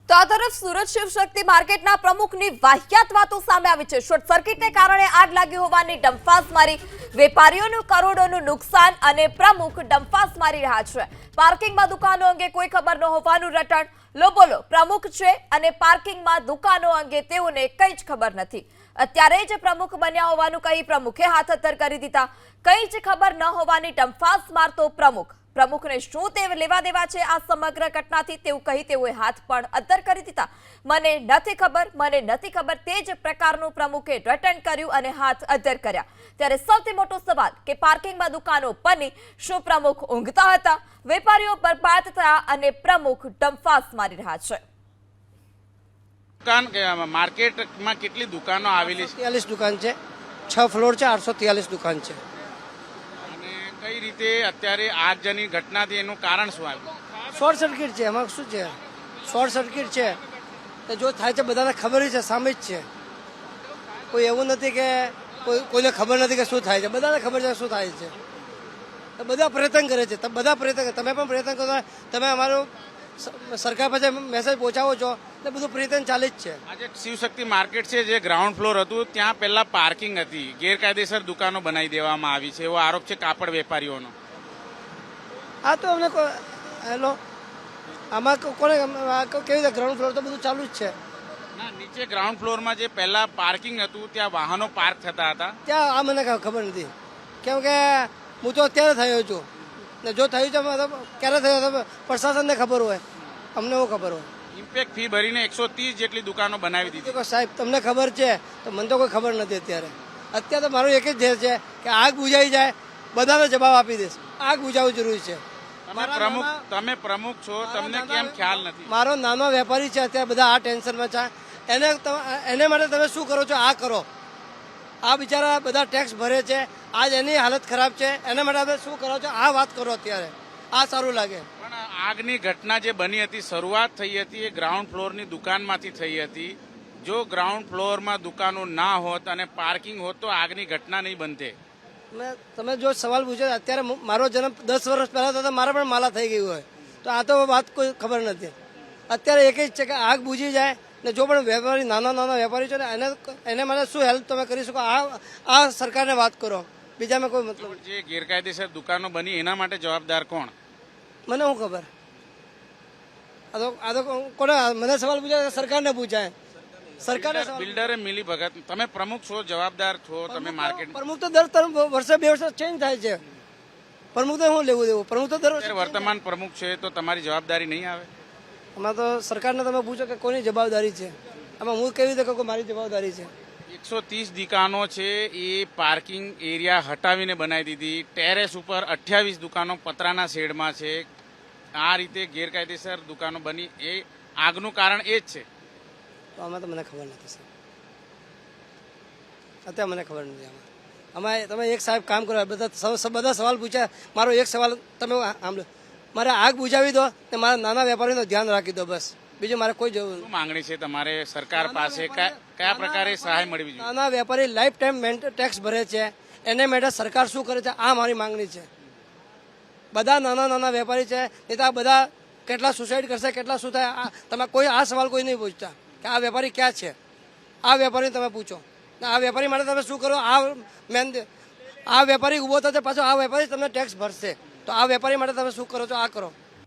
તો આ તરફ સુરત શિવશક્તિ માર્કેટના પ્રમુખની વાહિયાત વાતો સામે આવી છે। શોર્ટ સર્કિટને કારણે આગ લાગી હોવાની ડંફાસ મારી વેપારીઓનું કરોડોનું નુકસાન અને પ્રમુખ ડંફાસ મારી રહ્યા છે। પાર્કિંગમાં દુકાનો અંગે કોઈ ખબર ન હોવાનું રટણ। લો બોલો પ્રમુખ છે અને પાર્કિંગમાં દુકાનો અંગે તેઓને કંઈ જ ખબર નથી। અત્યારે જ પ્રમુખ બન્યા હોવાનું કહી પ્રમુખે હાથહત્તર કરી દીધા। કંઈ જ ખબર ન હોવાની ડંફાસ મારતો પ્રમુખને શું તે લેવા દેવા છે આ સમગ્ર ઘટનાથી તેવું કહી તેઓએ હાથ પણ અદ્ધર કરી દીધા। મને નથી ખબર તે જ પ્રકારનું પ્રમુખે રટણ કર્યું અને હાથ અદ્ધર કર્યા। ત્યારે સૌથી મોટો સવાલ કે પાર્કિંગમાં દુકાનો બની શું પ્રમુખ ઊંઘતા હતા? વેપારીઓ બરબાદ થયા અને પ્રમુખ ડંફાસ મારી રહ્યા છે। દુકાન માર્કેટમાં કેટલી દુકાનો આવેલી છે? 43 દુકાન છે, 6 ફ્લોર છે, 843 દુકાન છે। કઈ રીતે અત્યારે આગજની ઘટનાથી એનું કારણ શું આવ્યું? શોર્ટ સર્કિટ છે, એમાં શું છે? શોર્ટ સર્કિટ છે તો જો થાય છે બધાને ખબર છે, સામે જ છે। કોઈ એવું નથી કે કોઈને ખબર નથી કે શું થાય છે, બધાને ખબર છે શું થાય છે। બધા પ્રયત્ન કરે છે, બધા પ્રયત્ન કરે, તમે પણ પ્રયત્ન કરો, તમે અમારો સરકાર પાસે મેસેજ પહોંચાવો છો એટલે બધું પ્રયત્ન ચાલે જ છે। આજે શિવશક્તિ માર્કેટ છે જે ગ્રાઉન્ડ ફ્લોર હતું ત્યાં પહેલા પાર્કિંગ હતી, ગેરકાયદેસર દુકાનો બનાવી દેવામાં આવી છે એવો આરોપ છે કાપડ વેપારીઓનો। આ તો અમને હેલો આમાં કોને કેવી રીતે ગ્રાઉન્ડ ફ્લોર તો બધું ચાલુ જ છે। ના, નીચે ગ્રાઉન્ડ ફ્લોરમાં જે પહેલા પાર્કિંગ હતું ત્યાં વાહનો પાર્ક થતા હતા ત્યાં આ મને ખબર નથી, કેમ કે હું તો અત્યારે થયો છું ને જો થયું છે ક્યારે થયું તો પ્રશાસનને ખબર હોય, અમને શું ખબર હોય? ઇમ્પેક્ટ ફી ભરીને 130 જેટલી દુકાનો બનાવી દીધી। સાહેબ તમને ખબર છે તો મને તો કોઈ ખબર નથી। અત્યારે તો મારું એક જ ધ્યેય છે કે આગ બુઝાઈ જાય, બધાને જવાબ આપી દઈશ। આગ બુઝાવવું જરૂરી છે। તમે પ્રમુખ છો, તમને કેમ ખ્યાલ નથી? મારો નાનો વેપારી છે, અત્યારે બધા આ ટેન્શનમાં છે, એને માટે તમે શું કરો છો? આ કરો। આ બિચારા બધા ટેક્સ ભરે છે, આજ એની હાલત ખરાબ છે, એના માટે તમે શું કરો છો? આ વાત કરો અત્યારે, આ સારું લાગે। પણ આગની ઘટના જે બની હતી, શરૂઆત થઈ હતી એ ગ્રાઉન્ડ ફ્લોરની દુકાનમાંથી થઈ હતી। જો ગ્રાઉન્ડ ફ્લોરમાં દુકાનો ના હોત અને પાર્કિંગ હોત તો આગની ઘટના નહીં બનતે। તમે જો સવાલ પૂછ્યો, અત્યારે મારો જન્મ 10 વર્ષ પહેલા તો મારા પણ માલા થઈ ગયું હોય, તો આ તો વાત કોઈ ખબર નથી। અત્યારે એક જ છે કે આગ બુઝી જાય ને જો પણ વેપારી નાના વેપારી છે ને એને માટે શું હેલ્પ તમે કરી શકો આ સરકારને વાત કરો, બીજામાં કોઈ મતલબ। જે ગેરકાયદેસર દુકાનો બની એના માટે જવાબદાર કોણ? મને શું ખબર? આ તો કોને મને સવાલ પૂછાય? સરકારને પૂછાય। સરકારે બિલ્ડરે મિલી ભગત, તમે પ્રમુખ છો, જવાબદાર છો, તમે માર્કેટ પ્રમુખ તો દર 3 વર્ષે 2 વર્ષે ચેન્જ થાય છે। પ્રમુખ તો શું લેવું દેવું? પ્રમુખ તો દર વર્ષે વર્તમાન પ્રમુખ છે તો તમારી જવાબદારી નહીં આવે? આમાં તો સરકારને તમે પૂછો કે કોની જવાબદારી છે, આમાં હું કેવી રીતે કહું મારી જવાબદારી છે? 130 દુકાનો છે એ પાર્કિંગ એરિયા હટાવીને બનાવી દીધી। ટેરેસ ઉપર 28 દુકાનો પતરાના શેડમાં છે। આ રીતે ગેરકાયદેસર દુકાનો બની, એ આગનું કારણ એ જ છે। તો આમાં તો મને ખબર નથી સર, અત્યારે મને ખબર નથી આમાં તમે એક સાહેબ કામ કરો, બધા સવાલ પૂછ્યા, મારો એક સવાલ તમે સાંભળો, મારે આગ બુઝાવી દો ને મારા નાના વેપારીનું ધ્યાન રાખી દો, બસ। બીજું મારે કોઈ જરૂર શું માંગણી છે તમારે સરકાર પાસે? કયા પ્રકારે સહાય મળવી જોઈએ? નાના વેપારી લાઈફ ટાઈમ ટેક્સ ભરે છે, એને માટે સરકાર શું કરે છે આ મારી માંગણી છે। બધા નાના વેપારી છે, નહીં તો આ બધા કેટલા સુસાઇડ કરશે, કેટલા શું થાય, તમે કોઈ આ સવાલ કોઈ નહીં પૂછતા કે આ વેપારી ક્યાં છે? આ વેપારીને તમે પૂછો ને આ વેપારી માટે તમે શું કરો? આ વેપારી ઊભો થશે, પાછો આ વેપારી તમને ટેક્સ ભરશે, તો આ વેપારી માટે તમે શું કરો છો? આ કરો।